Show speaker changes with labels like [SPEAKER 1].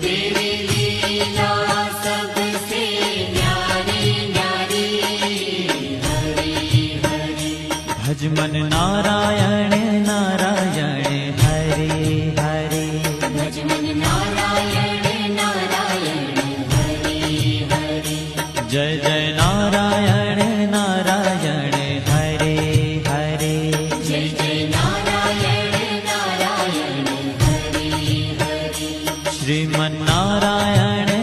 [SPEAKER 1] तेरी लीला सबसे न्यारी न्यारी। हरि हरि
[SPEAKER 2] भज मन नारायण नारायण हरे हरे।
[SPEAKER 1] भज मन नारायण नारायण हरि हरि।
[SPEAKER 2] जय जय नारायण नारायण हरे हरे।
[SPEAKER 1] जय जय नारायण नारायण हरि हरि।
[SPEAKER 2] श्रीमन नारायण